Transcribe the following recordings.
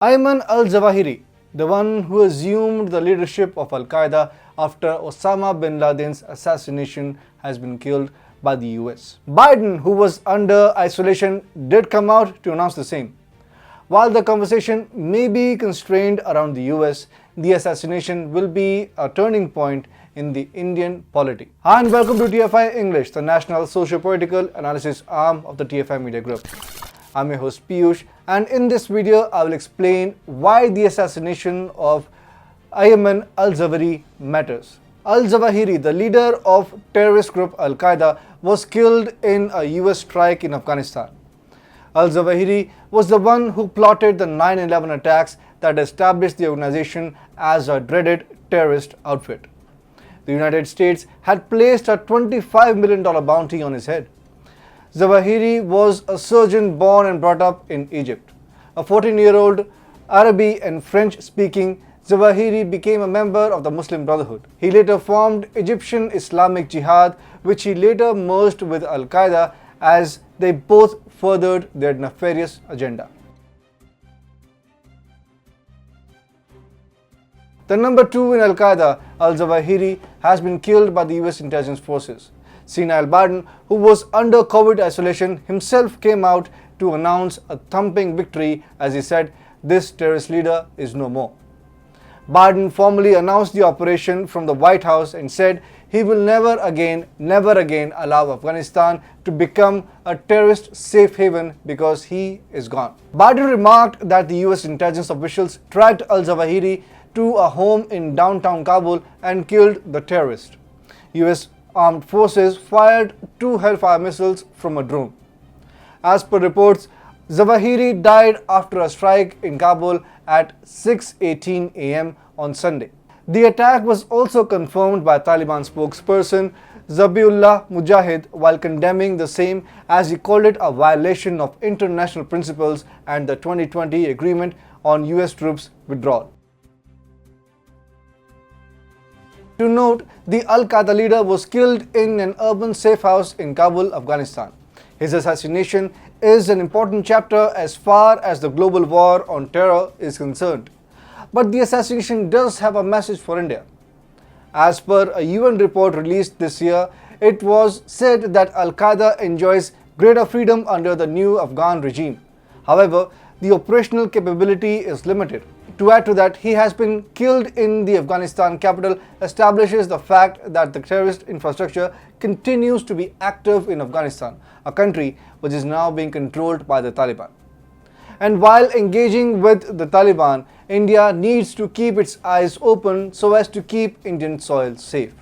Ayman al-Zawahiri, the one who assumed the leadership of Al-Qaeda after Osama bin Laden's assassination, has been killed by the US. Biden, who was under isolation, did come out to announce the same. While the conversation may be constrained around the US, the assassination will be a turning point in the Indian polity. Hi and welcome to TFI English, the national socio-political analysis arm of the TFI Media Group. I'm your host Piyush, and in this video I will explain why the assassination of Ayman al-Zawahiri matters. Al-Zawahiri, the leader of terrorist group Al-Qaeda, was killed in a US strike in Afghanistan. Al-Zawahiri was the one who plotted the 9/11 attacks that established the organization as a dreaded terrorist outfit. The United States had placed a $25 million bounty on his head. Zawahiri was a surgeon born and brought up in Egypt. A 14-year-old Arabic and French-speaking, Zawahiri became a member of the Muslim Brotherhood. He later formed Egyptian Islamic Jihad, which he later merged with Al-Qaeda as they both furthered their nefarious agenda. The number 2 in Al-Qaeda, al-Zawahiri, has been killed by the US intelligence forces. Senile Biden, who was under COVID isolation, himself came out to announce a thumping victory as he said, "This terrorist leader is no more." Biden formally announced the operation from the White House and said he will never again allow Afghanistan to become a terrorist safe haven because he is gone. Biden remarked that the US intelligence officials tracked al-Zawahiri to a home in downtown Kabul and killed the terrorist. US armed forces fired 2 Hellfire missiles from a drone. As per reports, Zawahiri died after a strike in Kabul at 6:18 a.m. on Sunday. The attack was also confirmed by Taliban spokesperson Zabiullah Mujahid while condemning the same, as he called it a violation of international principles and the 2020 agreement on US troops withdrawal. To note, the Al-Qaeda leader was killed in an urban safe house in Kabul, Afghanistan. His assassination is an important chapter as far as the global war on terror is concerned. But the assassination does have a message for India. As per a UN report released this year, it was said that Al-Qaeda enjoys greater freedom under the new Afghan regime. However, the operational capability is limited. To add to that, he has been killed in the Afghanistan capital establishes the fact that the terrorist infrastructure continues to be active in Afghanistan, a country which is now being controlled by the Taliban. And while engaging with the Taliban, India needs to keep its eyes open so as to keep Indian soil safe.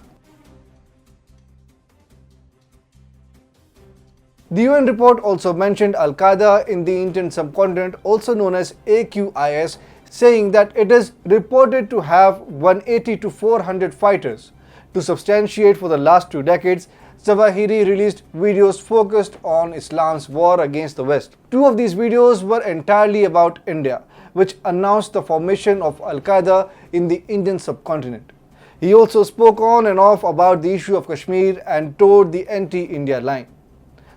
The UN report also mentioned Al-Qaeda in the Indian subcontinent, also known as AQIS, saying that it is reported to have 180 to 400 fighters. To substantiate for the last 2 decades, Zawahiri released videos focused on Islam's war against the West. 2 of these videos were entirely about India, which announced the formation of Al-Qaeda in the Indian subcontinent. He also spoke on and off about the issue of Kashmir and towed the anti-India line.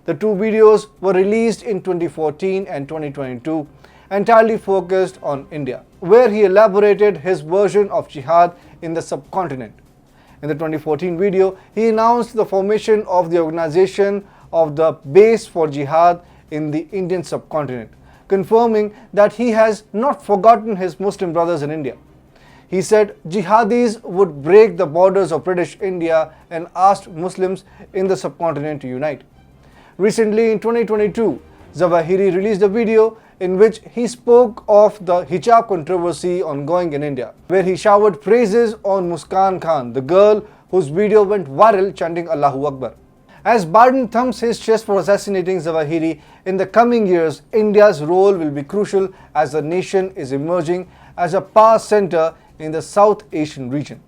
The 2 videos were released in 2014 and 2022, entirely focused on India, where he elaborated his version of jihad in the subcontinent. In the 2014 video, he announced the formation of the organization of the base for jihad in the Indian subcontinent, confirming that he has not forgotten his Muslim brothers in India. He said jihadis would break the borders of British India and asked Muslims in the subcontinent to unite. Recently in 2022, Zawahiri released a video in which he spoke of the hijab controversy ongoing in India, where he showered praises on Muskan Khan, the girl whose video went viral chanting Allahu Akbar. As Biden thumps his chest for assassinating Zawahiri, in the coming years, India's role will be crucial as the nation is emerging as a power center in the South Asian region.